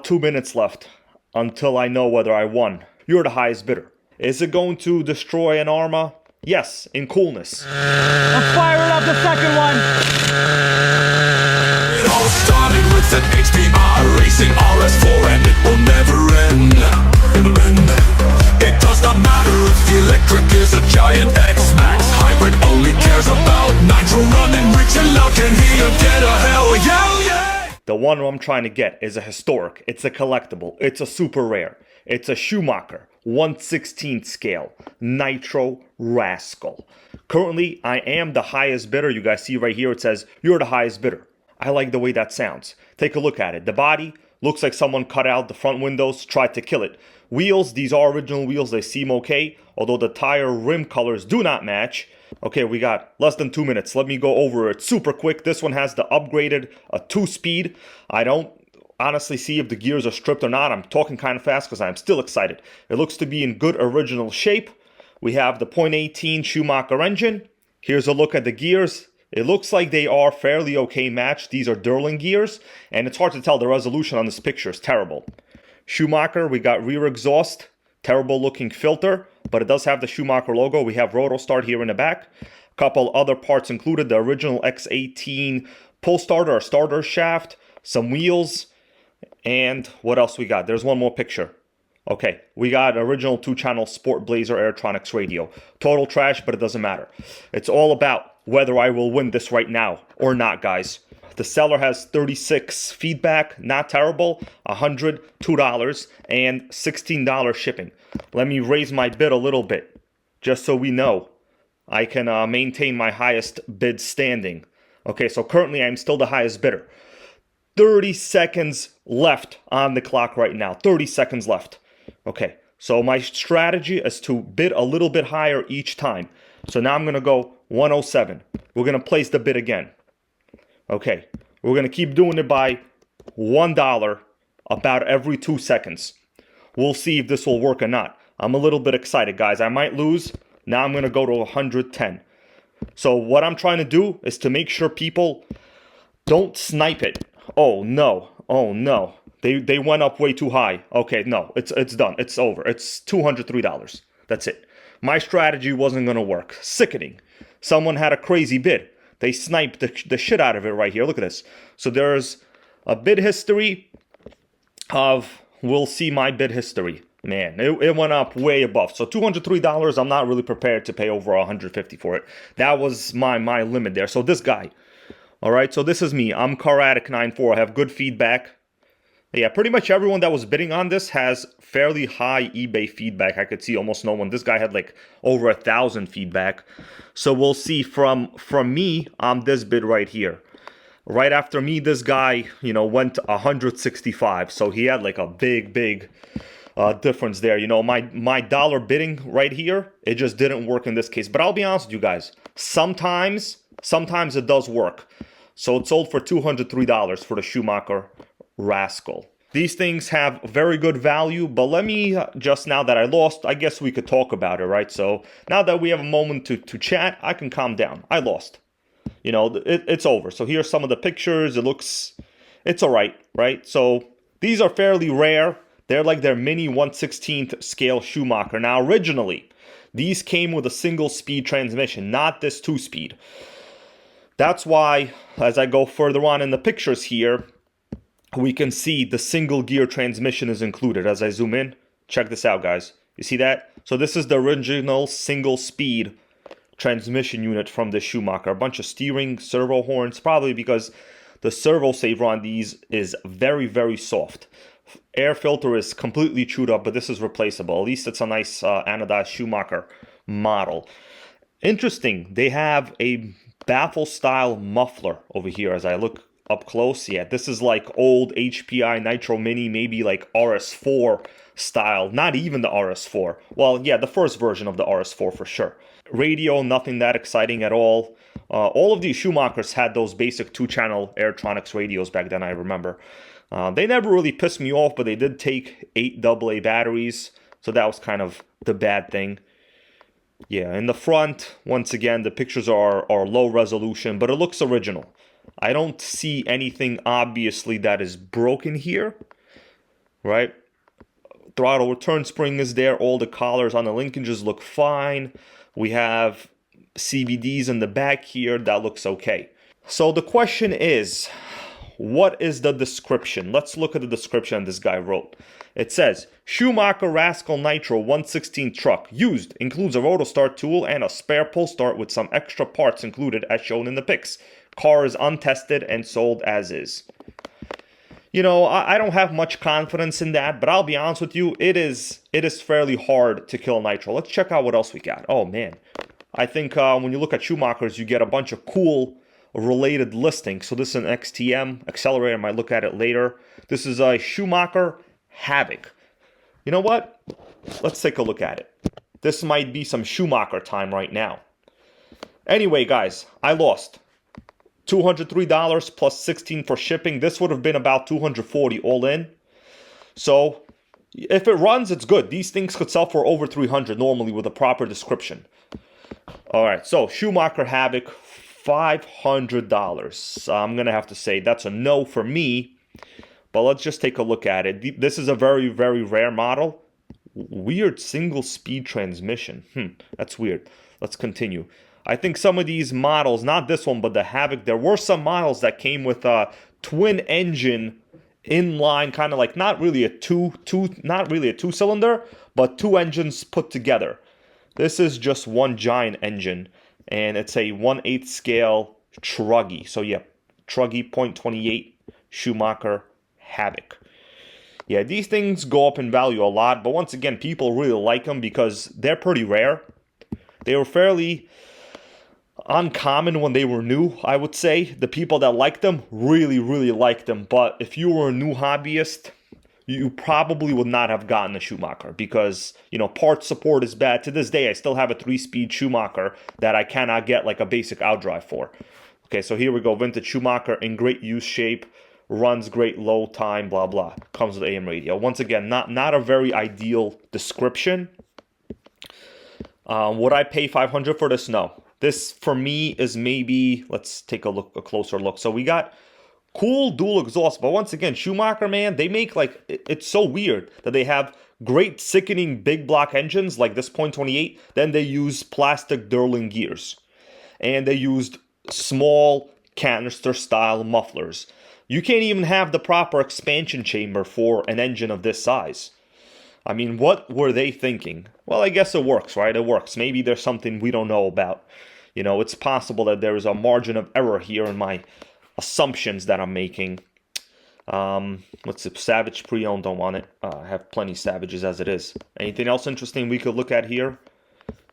2 minutes left until I know whether I won. You're the highest bidder. Is it going to destroy an Arma? Yes, in coolness. I'm firing up the second one. It all started with an HPI racing RS4, and it will never end. It does not matter if the electric is a giant x-maxx. Hybrid only cares about nitro running, rich and loud. Can he get a hell yeah? The one I'm trying to get is a historic. It's a collectible. It's a super rare. It's a Schumacher 1/16 scale Nitro Rascal. Currently, I am the highest bidder. You guys see right here, it says, you're the highest bidder. I like the way that sounds. Take a look at it. The body looks like someone cut out the front windows, tried to kill it. Wheels, these are original wheels. They seem okay, although the tire rim colors do not match. Okay, we got less than 2 minutes. Let me go over it super quick. This one has the upgraded 2-speed. I don't honestly see if the gears are stripped or not. I'm talking kind of fast because I'm still excited. It looks to be in good original shape. We have the .18 Schumacher engine. Here's a look at the gears. It looks like they are fairly okay matched. These are Durlin gears, and it's hard to tell. The resolution on this picture is terrible. Schumacher, we got rear exhaust, terrible looking filter, but it does have the Schumacher logo. We have roto start here in the back. A couple other parts included, the original X18 pull starter or starter shaft, some wheels, and what else we got? There's one more picture. Okay, we got original 2-channel Sport Blazer Aerotronics radio. Total trash, but it doesn't matter. It's all about whether I will win this right now or not, guys. The seller has 36 feedback, not terrible, $100, $2, and $16 shipping. Let me raise my bid a little bit, just so we know I can maintain my highest bid standing. Okay, so currently I'm still the highest bidder. 30 seconds left on the clock right now. 30 seconds left. Okay, so my strategy is to bid a little bit higher each time. So now I'm going to go 107. We're going to place the bid again. Okay, we're going to keep doing it by $1 about every 2 seconds. We'll see if this will work or not. I'm a little bit excited, guys. I might lose. Now I'm going to go to 110. So what I'm trying to do is to make sure people don't snipe it. Oh, no. Oh, no. They went up way too high. Okay, no. It's done. It's over. It's $203. That's it. My strategy wasn't going to work. Sickening. Someone had a crazy bid. They sniped the shit out of it right here. Look at this. So there's a bid history of, we'll see my bid history. Man, it went up way above. So $203, I'm not really prepared to pay over $150 for it. That was my limit there. So this guy. All right, so this is me. I'm CarAddict94. I have good feedback. Yeah, pretty much everyone that was bidding on this has fairly high eBay feedback. I could see almost no one. This guy had like over 1,000 feedback. So we'll see from me on this bid right here. Right after me, this guy, went 165. So he had like a big difference there. My dollar bidding right here, it just didn't work in this case. But I'll be honest with you guys. Sometimes it does work. So it sold for $203 for the Schumacher Rascal. These things have very good value, but let me just, now that I lost, I guess we could talk about it, right? So now that we have a moment to chat, I can calm down. I lost. It's over. So here's some of the pictures. It's all right? So these are fairly rare. They're like their mini 1/16th scale Schumacher. Now, originally, these came with a single-speed transmission, not this 2-speed. That's why, as I go further on in the pictures here, we can see the single gear transmission is included. As I zoom in, check this out, guys. You see that? So this is the original single speed transmission unit from the Schumacher. A bunch of steering, servo horns, probably because the servo saver on these is very, very soft. Air filter is completely chewed up, but this is replaceable. At least it's a nice anodized Schumacher model. Interesting, they have a baffle style muffler over here as I look up close. Yeah, this is like old HPI Nitro Mini, maybe like RS4 style. Not even the RS4. Well, yeah, the first version of the RS4 for sure. Radio, nothing that exciting at all. All of these Schumachers had those basic 2-channel Aerotronics radios back then, I remember. They never really pissed me off, but they did take 8 AA batteries, so that was kind of the bad thing. Yeah, in the front, once again, the pictures are low resolution, but it looks original. I don't see anything obviously that is broken here. right? Throttle return spring is there. All the collars on the linkages look fine. We have CVDs in the back here. That looks okay. So the question is, what is the description? Let's look at the description this guy wrote. It says, Schumacher Rascal Nitro 116 truck. Used. Includes a rotostart tool and a spare pull start with some extra parts included as shown in the pics. Car is untested and sold as is. You know, I don't have much confidence in that, but I'll be honest with you, it is fairly hard to kill Nitro. Let's check out what else we got. Oh, man. I think when you look at Schumachers, you get a bunch of cool related listings. So this is an XTM accelerator. I might look at it later. This is a Schumacher Havoc. You know what? Let's take a look at it. This might be some Schumacher time right now. Anyway, guys, I lost. $203 plus $16 for shipping. This would have been about $240 all in. So if it runs, it's good. These things could sell for over $300 normally with a proper description. All right, so Schumacher Havoc, $500. I'm going to have to say that's a no for me. But let's just take a look at it. This is a very, very rare model. Weird single-speed transmission. That's weird. Let's continue. I think some of these models, not this one, but the Havoc, there were some models that came with a twin engine inline, kind of like not really a two-cylinder, but two engines put together. This is just one giant engine, and it's a 1/8 scale Truggy. So yeah, Truggy 0.28 Schumacher Havoc. Yeah, these things go up in value a lot, but once again, people really like them because they're pretty rare. They were fairly uncommon when they were new, I would say. The people that liked them really, really liked them. But if you were a new hobbyist, you probably would not have gotten a Schumacher because, you know, part support is bad. To this day, I still have a 3-speed Schumacher that I cannot get like a basic outdrive for. Okay, so here we go. Vintage Schumacher in great use shape. Runs great low time, blah, blah. Comes with AM radio. Once again, not a very ideal description. Would I pay $500 for this? No. This, for me, is maybe, let's take a closer look. So we got cool dual exhaust, but once again, Schumacher, man, they make like, it's so weird that they have great sickening big block engines like this 0.28, then they use plastic Durlin gears. And they used small canister style mufflers. You can't even have the proper expansion chamber for an engine of this size. I mean, what were they thinking? Well, I guess it works, right? It works. Maybe there's something we don't know about. You know, it's possible that there is a margin of error here in my assumptions that I'm making. Let's see, Savage pre-owned, don't want it. I have plenty Savages as it is. Anything else interesting we could look at here?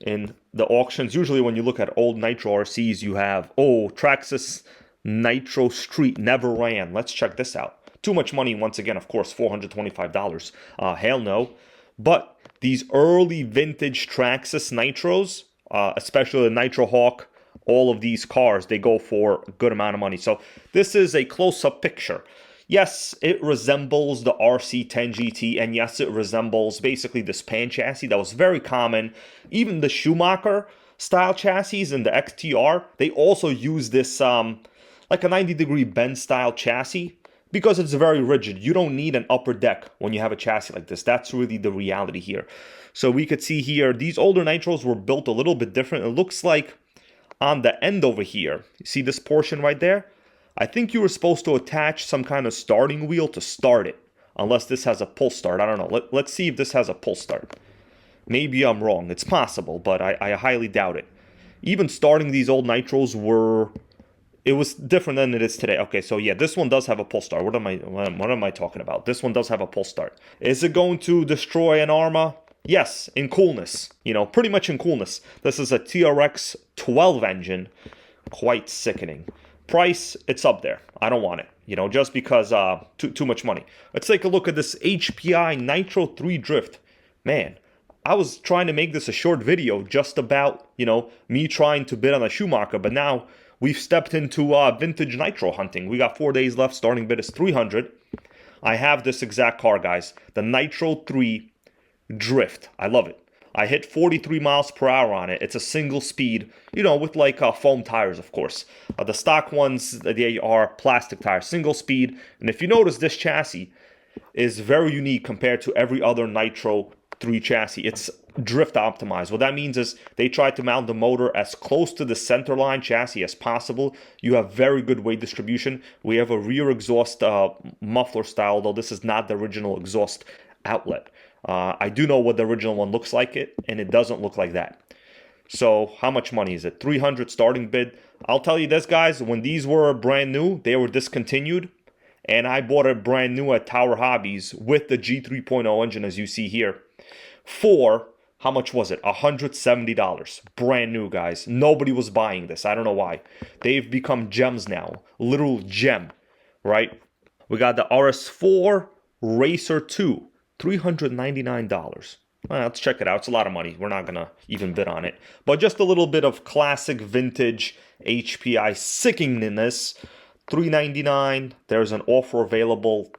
In the auctions, usually when you look at old Nitro RCs, you have, Traxxas Nitro Street never ran. Let's check this out. Too much money, once again, of course, $425. Hell no. But these early vintage Traxxas Nitros, especially the Nitro Hawk, all of these cars, they go for a good amount of money. So this is a close-up picture. Yes, it resembles the RC10 GT, and yes, it resembles basically this pan chassis that was very common. Even the Schumacher style chassis in the XTR, they also use this like a 90-degree bend style chassis because it's very rigid. You don't need an upper deck when you have a chassis like this. That's really the reality here. So we could see here, these older Nitros were built a little bit different. It looks like on the end over here, you see this portion right there? I think you were supposed to attach some kind of starting wheel to start it, unless this has a pull start. I don't know. Let's see if this has a pull start. Maybe I'm wrong. It's possible, but I highly doubt it. Even starting these old Nitros it was different than it is today. Okay, so yeah, this one does have a pull start. What am I talking about? This one does have a pull start. Is it going to destroy an Arma? Yes, in coolness. You know, pretty much in coolness. This is a TRX 12 engine. Quite sickening. Price, it's up there. I don't want it. You know, just because too much money. Let's take a look at this HPI Nitro 3 Drift. Man, I was trying to make this a short video just about, you know, me trying to bid on a Schumacher, but now we've stepped into vintage Nitro hunting. We got 4 days left. Starting bid is $300. I have this exact car, guys. The Nitro 3 Drift. I love it. I hit 43 miles per hour on it. It's a single speed, you know, with like foam tires, of course. The stock ones, they are plastic tires, single speed. And if you notice this chassis, is very unique compared to every other Nitro 3 chassis. It's drift optimized. What that means is they try to mount the motor as close to the centerline chassis as possible. You have very good weight distribution. We have a rear exhaust muffler style, though this is not the original exhaust outlet. I do know what the original one looks like, and it doesn't look like that. So how much money is it? $300 starting bid. I'll tell you this, guys, when these were brand new, they were discontinued, and I bought it brand new at Tower Hobbies with the G3.0 engine, as you see here, for, how much was it? $170. Brand new, guys. Nobody was buying this. I don't know why. They've become gems now. Literal gem, right? We got the RS4 Racer 2, $399. Let's check it out. It's a lot of money. We're not going to even bid on it. But just a little bit of classic vintage HPI sickiness. $399. There's an offer available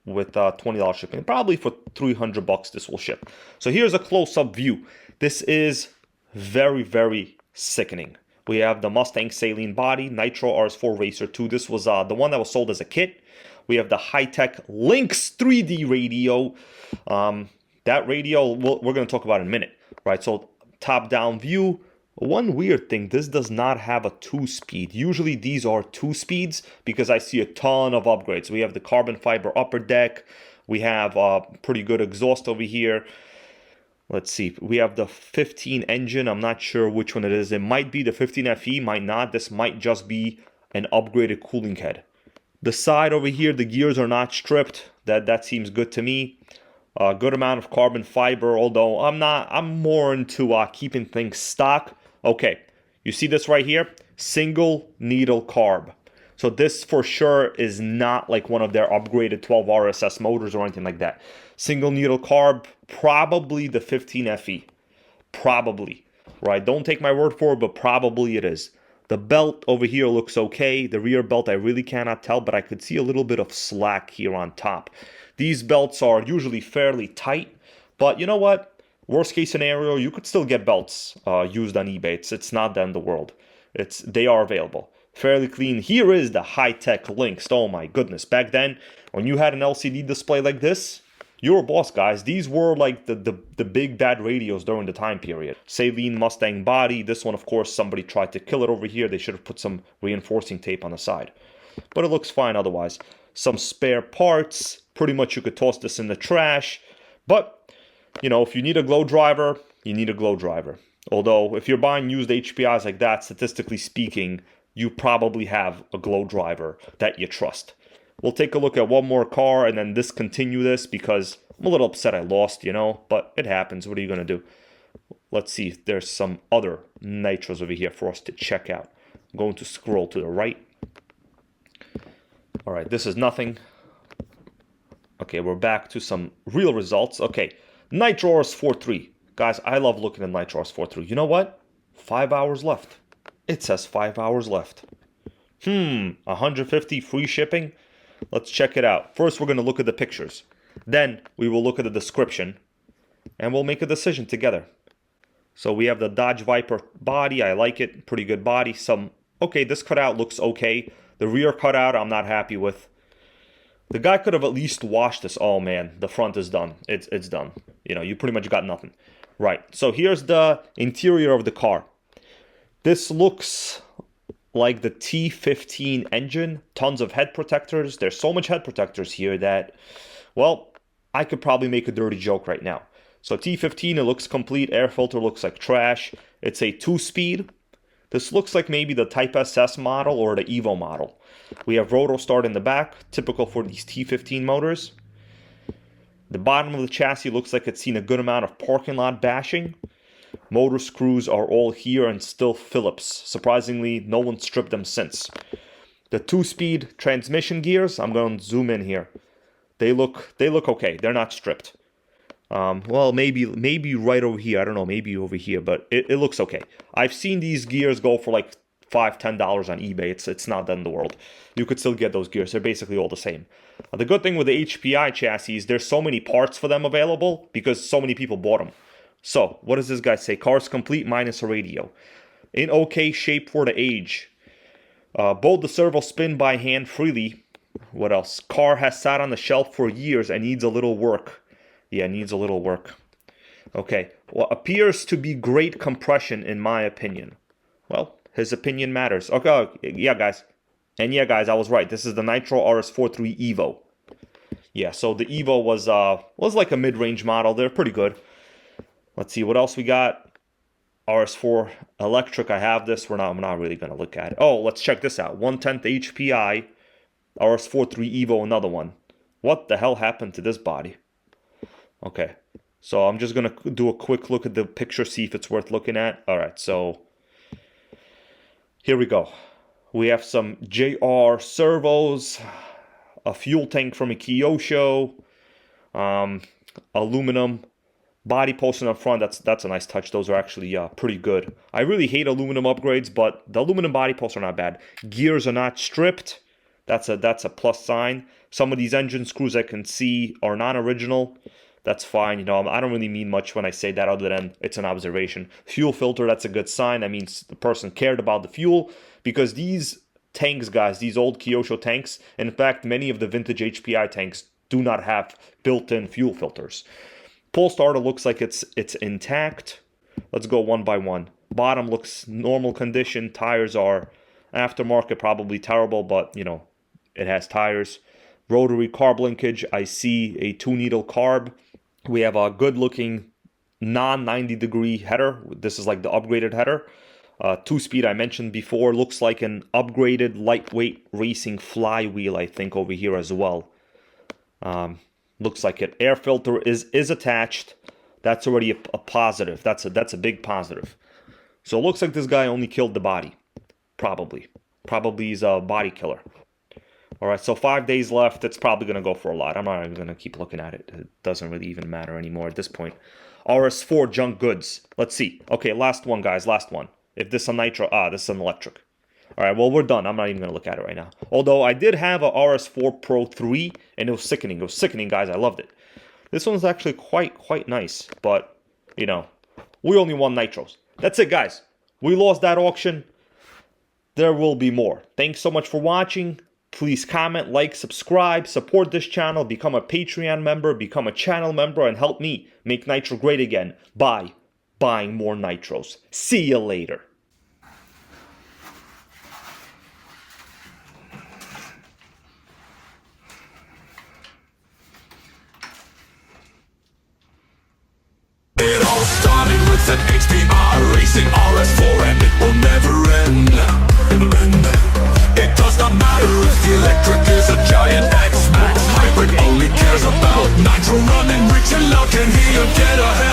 with $20 shipping. Probably for $300 this will ship. So here's a close-up view. This is very, very sickening. We have the Mustang Saline body, Nitro RS4 Racer 2. This was the one that was sold as a kit. We have the high-tech Lynx 3D radio. That radio, we're going to talk about in a minute, right? So top-down view. One weird thing, this does not have a 2-speed. Usually these are 2 speeds because I see a ton of upgrades. We have the carbon fiber upper deck. We have pretty good exhaust over here. Let's see. We have the 15 engine. I'm not sure which one it is. It might be the 15FE, might not. This might just be an upgraded cooling head. The side over here, the gears are not stripped. That seems good to me. A good amount of carbon fiber, although I'm more into keeping things stock. Okay, you see this right here? Single needle carb. So this for sure is not like one of their upgraded 12 RSS motors or anything like that. Single needle carb, probably the 15FE. Probably, right? Don't take my word for it, but probably it is. The belt over here looks okay. The rear belt I really cannot tell, but I could see a little bit of slack here on top. These belts are usually fairly tight, but you know what? Worst case scenario, you could still get belts used on eBay. It's not the end of the world. They are available. Fairly clean. Here is the high-tech Lynx. Oh my goodness. Back then, when you had an LCD display like this, you were a boss, guys. These were like the big bad radios during the time period. Saline Mustang body. This one, of course, somebody tried to kill it over here. They should have put some reinforcing tape on the side. But it looks fine otherwise. Some spare parts. Pretty much you could toss this in the trash. But, you know, if you need a glow driver, you need a glow driver. Although, if you're buying used HPIs like that, statistically speaking, you probably have a glow driver that you trust. We'll take a look at one more car and then discontinue this because I'm a little upset I lost, you know. But it happens. What are you going to do? Let's see if there's some other Nitros over here for us to check out. I'm going to scroll to the right. All right, this is nothing. Okay, we're back to some real results. Okay, Nitro RS4 3. Guys, I love looking at Nitro RS4 3. You know what? 5 hours left. It says 5 hours left. 150 free shipping? Let's check it out. First, we're going to look at the pictures. Then, we will look at the description. And we'll make a decision together. So, we have the Dodge Viper body. I like it. Pretty good body. Okay, this cutout looks okay. The rear cutout, I'm not happy with. The guy could have at least washed this. Oh, man. The front is done. It's done. You know, you pretty much got nothing. Right. So, here's the interior of the car. This looks like the T15 engine. Tons of head protectors. There's so much head protectors here that, well, I could probably make a dirty joke right now. So T15, it looks complete. Air filter looks like trash. It's a 2-speed. This looks like maybe the Type SS model or the Evo model. We have rotor start in the back, typical for these T15 motors. The bottom of the chassis looks like it's seen a good amount of parking lot bashing. Motor screws are all here and still Phillips. Surprisingly, no one stripped them since. The 2-speed transmission gears, I'm going to zoom in here. They look okay. They're not stripped. Well, maybe right over here. I don't know, maybe over here, but it looks okay. I've seen these gears go for like $5, $10 on eBay. It's not the end of the world. You could still get those gears. They're basically all the same. The good thing with the HPI chassis is there's so many parts for them available because so many people bought them. So, what does this guy say? Car's complete minus a radio. In okay shape for the age. Both the servo spin by hand freely. What else? Car has sat on the shelf for years and needs a little work. Yeah, needs a little work. Okay, well, appears to be great compression in my opinion. Well, his opinion matters. Okay, yeah, guys. And yeah, guys, I was right. This is the Nitro RS43 Evo. Yeah, so the Evo was like a mid-range model. They're pretty good. Let's see what else we got. RS4 electric. I have this. I'm not really gonna look at it. Oh, let's check this out. 1/10 HPI RS43 Evo. Another one. What the hell happened to this body? Okay, so I'm just gonna do a quick look at the picture, see if it's worth looking at. All right, so here we go. We have some JR servos, a fuel tank from a Kyosho, aluminum body posting up front. That's a nice touch. Those are actually pretty good. I really hate aluminum upgrades, but the aluminum body posts are not bad. Gears are not stripped. That's a plus sign. Some of these engine screws I can see are non-original. That's fine. You know, I don't really mean much when I say that, other than it's an observation. Fuel filter, that's a good sign. That means the person cared about the fuel, because these tanks, guys, these old Kyosho tanks, in fact, many of the vintage HPI tanks do not have built-in fuel filters. Pull starter looks like it's intact. Let's go one by one. Bottom looks normal condition. Tires are aftermarket, probably terrible, but, you know, it has tires. Rotary carb linkage, I see a 2-needle carb. We have a good-looking non-90 degree header. This is like the upgraded header. 2-speed I mentioned before. Looks like an upgraded lightweight racing flywheel, I think, over here as well. Looks like it. Air filter is attached. That's already a positive. That's a big positive. So it looks like this guy only killed the body. Probably he's a body killer. All right, so 5 days left. It's probably going to go for a lot. I'm not even going to keep looking at it. It doesn't really even matter anymore at this point. RS4 junk goods. Let's see. Okay, last one, guys. Last one. If this is a Nitro, this is an electric. All right, well, we're done. I'm not even going to look at it right now. Although I did have a RS4 Pro 3, and it was sickening. It was sickening, guys. I loved it. This one's actually quite nice. But, you know, we only won Nitros. That's it, guys. We lost that auction. There will be more. Thanks so much for watching. Please comment, like, subscribe, support this channel, become a Patreon member, become a channel member, and help me make Nitro great again by buying more Nitros. See you later. It all started with an HPI racing RS4, and it will never end. It does not matter if the electric is a giant x-maxx. Hybrid only cares about nitro running, rich and loud. Can he get ahead?